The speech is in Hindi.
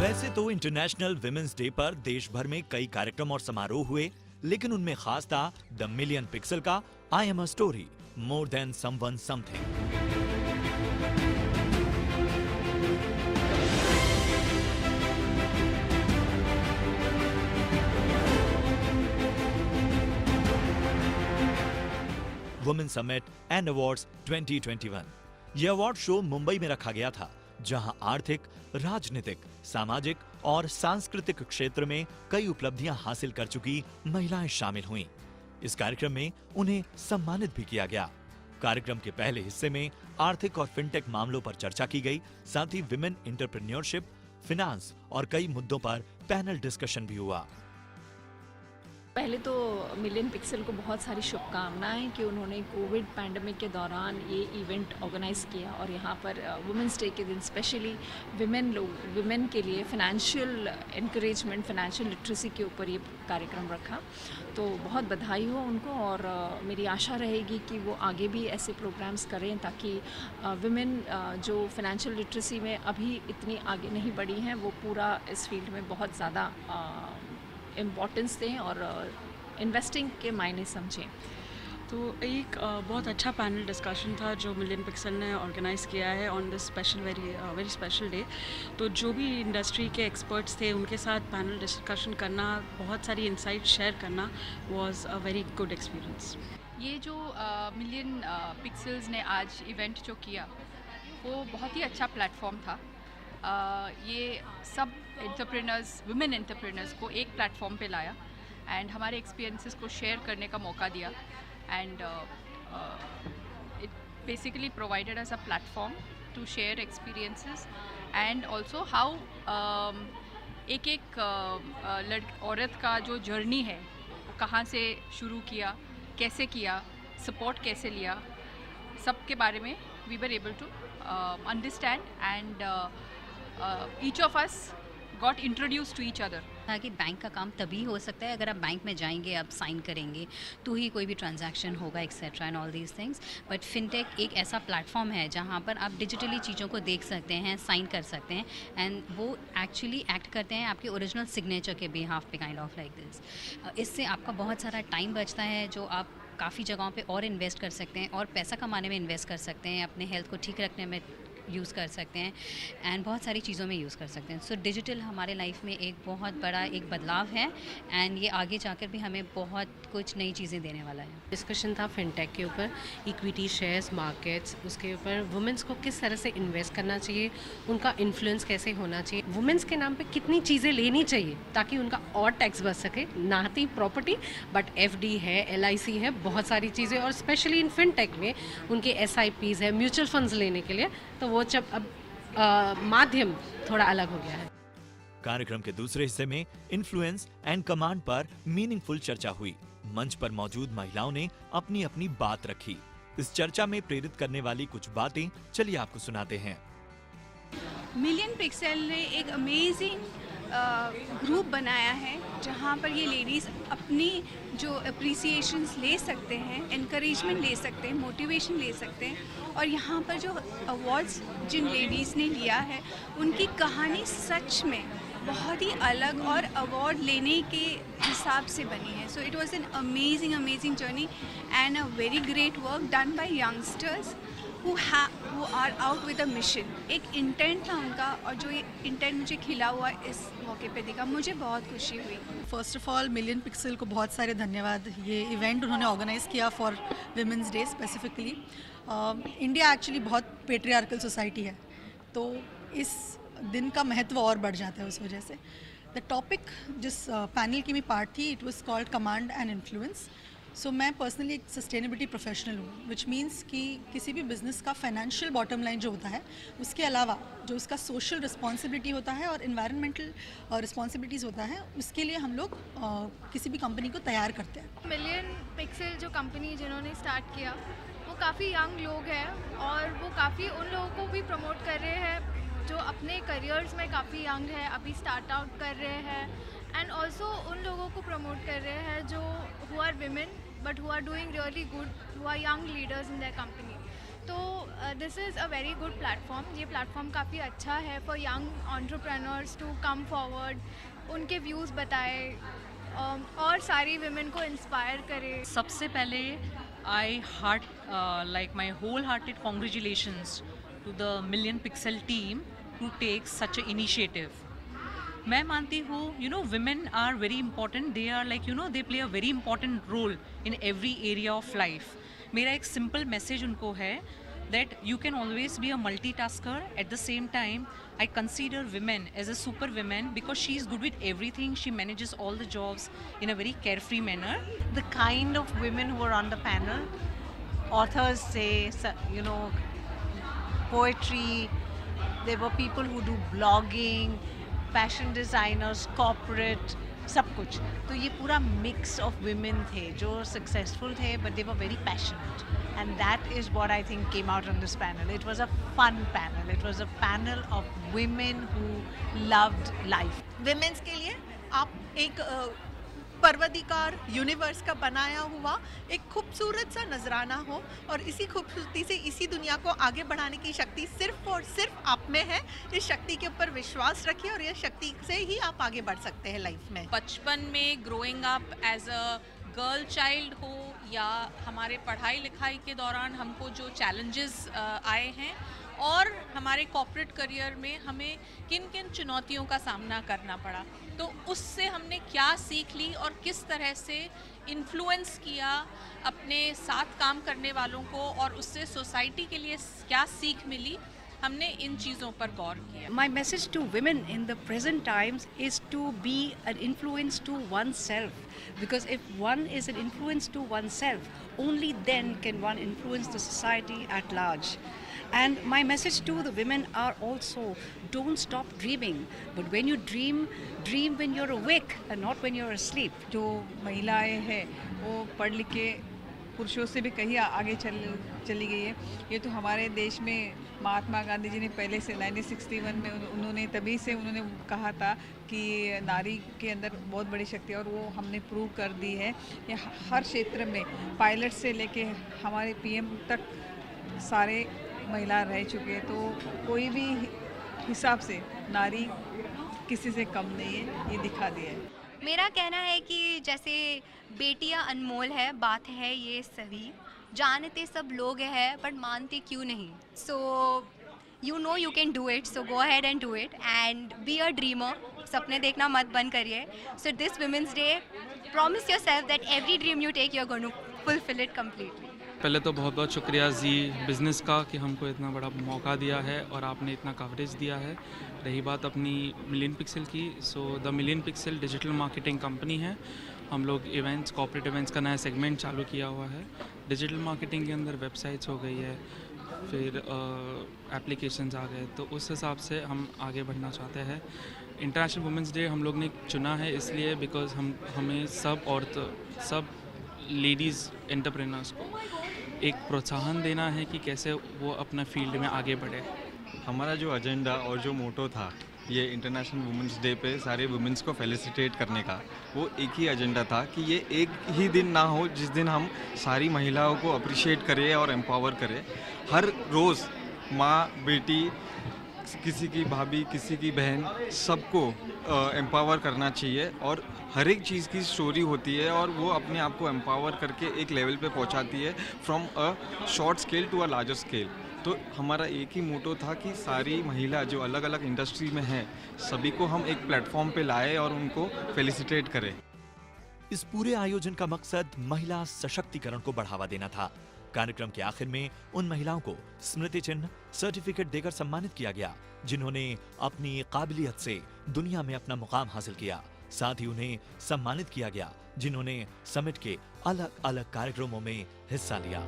वैसे तो इंटरनेशनल विमेंस डे पर देश भर में कई कार्यक्रम और समारोह हुए, लेकिन उनमें खास था द मिलियन पिक्सल का I am a story more than someone something. Women summit and awards 2021। यह अवार्ड शो मुंबई में रखा गया था, जहां आर्थिक, राजनीतिक, सामाजिक और सांस्कृतिक क्षेत्र में कई उपलब्धियां हासिल कर चुकी महिलाएं शामिल हुईं। इस कार्यक्रम में उन्हें सम्मानित भी किया गया। कार्यक्रम के पहले हिस्से में आर्थिक और फिनटेक मामलों पर चर्चा की गई, साथ ही विमेन एंटरप्रेन्योरशिप, फिनांस और कई मुद्दों पर पैनल डिस्कशन भी हुआ। पहले तो मिलियन पिक्सल को बहुत सारी शुभकामनाएं कि उन्होंने कोविड पैंडमिक के दौरान ये इवेंट ऑर्गेनाइज़ किया और यहाँ पर वुमेंस डे के दिन स्पेशली विमेन के लिए फिनेंशियल एनकरेजमेंट, फिनेंशियल लिटरेसी के ऊपर ये कार्यक्रम रखा। तो बहुत बधाई हो उनको और मेरी आशा रहेगी कि वो आगे भी ऐसे प्रोग्राम्स करें ताकि विमेन जो फिनेंशियल लिटरेसी में अभी इतनी आगे नहीं बढ़ी हैं, वो पूरा इस फील्ड में बहुत ज़्यादा इम्पॉर्टेंस दें और इन्वेस्टिंग के मायने समझें। तो एक बहुत अच्छा पैनल डिस्कशन था जो मिलियन पिक्सल ने ऑर्गेनाइज़ किया है on this special very special day. तो जो भी इंडस्ट्री के एक्सपर्ट्स थे उनके साथ पैनल डिस्कशन करना, बहुत सारी इंसाइट शेयर करना was a very good experience. ये जो मिलियन पिक्सल्स ने आज इवेंट जो किया वो बहुत ही अच्छा प्लेटफॉर्म था। ये सब एंटरप्रेनर्स, वुमेन एंटरप्रेनर्स को एक प्लेटफॉर्म पे लाया एंड हमारे एक्सपीरियंसेस को शेयर करने का मौका दिया and it basically provided us a platform to share experiences and also how एक औरत का जो जर्नी है वो कहाँ से शुरू किया, कैसे किया, सपोर्ट कैसे लिया, सब के बारे में we were able to understand and each of us got introduced to each other। ताकि बैंक का काम तभी हो सकता है अगर आप बैंक में जाएंगे, आप साइन करेंगे तो ही कोई भी ट्रांजैक्शन होगा etcetera and all these things. But fintech एक ऐसा प्लेटफॉर्म है जहाँ पर आप डिजिटली चीज़ों को देख सकते हैं, साइन कर सकते हैं एंड वो एक्चुअली एक्ट करते हैं आपके ओरिजिनल सिग्नेचर के बिहाफ पे, काइंड ऑफ लाइक दिस। इससे आपका बहुत सारा टाइम बचता है जो आप काफ़ी जगहों पे और इन्वेस्ट कर सकते हैं और पैसा कमाने में इन्वेस्ट कर सकते हैं, अपने हेल्थ को ठीक रखने में यूज़ कर सकते हैं एंड बहुत सारी चीज़ों में यूज़ कर सकते हैं। सो डिजिटल हमारे लाइफ में एक बहुत बड़ा एक बदलाव है एंड ये आगे जाकर भी हमें बहुत कुछ नई चीज़ें देने वाला है। डिस्कशन था फिनटेक के ऊपर, इक्विटी शेयर्स, मार्केट्स, उसके ऊपर वुमेंस को किस तरह से इन्वेस्ट करना चाहिए, उनका इन्फ्लुएंस कैसे होना चाहिए, वुमेंस के नाम पे कितनी चीज़ें लेनी चाहिए ताकि उनका और टैक्स बच सके, ना ही प्रॉपर्टी बट एफडी है, LIC है, बहुत सारी चीज़ें। और स्पेशली इन फिनटेक में उनके SIPs है, म्यूचुअल फंड्स लेने के लिए, तो वो जब अब माध्यम थोड़ा अलग हो गया है। कार्यक्रम के दूसरे हिस्से में इन्फ्लुएंस एंड कमांड पर मीनिंगफुल चर्चा हुई। मंच पर मौजूद महिलाओं ने अपनी अपनी बात रखी। इस चर्चा में प्रेरित करने वाली कुछ बातें चलिए आपको सुनाते हैं। मिलियन पिक्सल ने एक अमेजिंग ग्रुप बनाया है जहाँ पर ये लेडीज़ अपनी जो अप्रिसिएशंस ले सकते हैं, इनकरेजमेंट ले सकते हैं, मोटिवेशन ले सकते हैं। और यहाँ पर जो अवार्ड्स जिन लेडीज़ ने लिया है उनकी कहानी सच में बहुत ही अलग और अवार्ड लेने के हिसाब से बनी है। So it was an amazing journey and a very great work done by youngsters who are out with a mission। एक इंटेंट था उनका और जो ये इंटेंट मुझे खिला हुआ इस मौके पे दिखा, मुझे बहुत खुशी हुई। First of all million pixel को बहुत सारे धन्यवाद। ये इवेंट उन्होंने ऑर्गेनाइज़ किया for women's day specifically. India actually बहुत पेट्रियार्कल सोसाइटी है, तो इस दिन का महत्व और बढ़ जाता है उस वजह से। द टॉपिक जिस पैनल की भी पार्ट थी, it was called command and influence. So मैं पर्सनली एक सस्टेनेबिलिटी प्रोफेशनल हूँ, विच मीन्स कि किसी भी बिज़नेस का फाइनेंशियल बॉटम लाइन जो होता है उसके अलावा जो उसका सोशल रिस्पॉन्सिबिलिटी होता है और इन्वायरमेंटल रिस्पॉन्सिबिलिटीज़ होता है, उसके लिए हम लोग किसी भी कंपनी को तैयार करते हैं। मिलियन पिक्सल जो कंपनी जिन्होंने स्टार्ट किया वो काफ़ी यंग लोग हैं और वो काफ़ी उन लोगों को भी प्रमोट कर रहे हैं जो अपने करियर्स में काफ़ी यंग है, अभी स्टार्ट आउट कर रहे हैं एंड ऑल्सो उन लोगों को प्रमोट कर रहे हैं जो who are women but who are doing really good, who are young leaders in their company. तो this is a very good platform. ये प्लेटफॉर्म काफ़ी अच्छा है for young entrepreneurs to come forward, उनके व्यूज़ बताए और सारी विमेन को इंस्पायर करे। सबसे पहले आई like my wholehearted congratulations to the Million Pixel team to take such an initiative. मैं मानती हूँ women are very important, they are like they play a very important role in every area of life. मेरा एक simple message उनको है that you can always be a multitasker. At the same time, I consider women as a super woman because she is good with everything. She manages all the jobs in a very carefree manner. The kind of women who are on the panel, authors say, poetry, there were people who do blogging, fashion designers, corporate, सब कुछ. तो ये पूरा mix of women थे जो successful थे, but they were very passionate. And that is what I think came out on this panel. It was a fun panel. It was a panel of women who loved life. Women's के लिए आप एक पर्वदिकार यूनिवर्स का बनाया हुआ एक खूबसूरत सा नजराना हो और इसी खूबसूरती से इसी दुनिया को आगे बढ़ाने की शक्ति सिर्फ और सिर्फ आप में है। इस शक्ति के ऊपर विश्वास रखिए और यह शक्ति से ही आप आगे बढ़ सकते हैं लाइफ में। बचपन में growing up as a girl child हो या हमारे पढ़ाई लिखाई के दौरान हमको जो चैलेंजेस आए हैं और हमारे कॉर्पोरेट करियर में हमें किन किन चुनौतियों का सामना करना पड़ा, तो उससे हमने क्या सीख ली और किस तरह से इन्फ्लुएंस किया अपने साथ काम करने वालों को और उससे सोसाइटी के लिए क्या सीख मिली, हमने इन चीज़ों पर गौर किया। My message to women in the present times is to be an influence to oneself, because if one is an influence to oneself, only then can one influence the society at large. And my message to the women are also, don't stop dreaming, but when you dream, dream when you're awake and not when you're asleep. जो महिलाएं हैं वो पढ़ लिख के पुरुषों से भी कहीं आगे चली गई है। ये तो हमारे देश में महात्मा गांधी जी ने पहले से 1961 में उन्होंने तभी से उन्होंने कहा था कि नारी के अंदर बहुत बड़ी शक्ति है और वो हमने प्रूव कर दी है। ये हर क्षेत्र में पायलट से लेके हमारे पीएम तक सारे महिला रह चुके हैं, तो कोई भी हिसाब से नारी किसी से कम नहीं है, ये दिखा दिया है। मेरा कहना है कि जैसे बेटियां अनमोल है, बात है ये सही, जानते सब लोग हैं पर मानते क्यों नहीं। So you know you can do it, so go ahead and do it and be a dreamer. सपने देखना मत बंद करिए। So this women's day, promise yourself that every dream you take you are going to fulfil it completely. पहले तो बहुत बहुत शुक्रिया जी बिज़नेस का कि हमको इतना बड़ा मौका दिया है और आपने इतना कवरेज दिया है। रही बात अपनी मिलियन पिक्सल की, so the million pixel digital marketing company है। हम लोग इवेंट्स, कॉर्पोरेट इवेंट्स का नया सेगमेंट चालू किया हुआ है। डिजिटल मार्केटिंग के अंदर वेबसाइट्स हो गई है, फिर एप्लीकेशंस आ गए, तो उस हिसाब से हम आगे बढ़ना चाहते हैं। इंटरनेशनल वुमेंस डे हम लोग ने चुना है इसलिए बिकॉज हमें सब लेडीज़ एंटरप्रेन्योर्स को एक प्रोत्साहन देना है कि कैसे वो अपना फील्ड में आगे बढ़े। हमारा जो एजेंडा और जो मोटो था ये इंटरनेशनल वुमेंस डे पे सारे वुमेंस को फेलिसिटेट करने का, वो एक ही एजेंडा था कि ये एक ही दिन ना हो जिस दिन हम सारी महिलाओं को अप्रिशिएट करें और एम्पावर करें। हर रोज़ माँ, बेटी, किसी की भाभी, किसी की बहन, सबको एम्पावर करना चाहिए और हर एक चीज़ की स्टोरी होती है और वो अपने आप को एम्पावर करके एक लेवल पे पहुंचाती है from a short scale to a larger scale. तो हमारा एक ही मोटो था कि सारी महिला जो अलग अलग इंडस्ट्री में हैं सभी को हम एक प्लेटफॉर्म पे लाए और उनको फेलिसिटेट करें। इस पूरे आयोजन का मकसद महिला सशक्तिकरण को बढ़ावा देना था। कार्यक्रम के आखिर में उन महिलाओं को स्मृति चिन्ह, सर्टिफिकेट देकर सम्मानित किया गया जिन्होंने अपनी काबिलियत से दुनिया में अपना मुकाम हासिल किया। साथ ही उन्हें सम्मानित किया गया जिन्होंने समिट के अलग अलग कार्यक्रमों में हिस्सा लिया।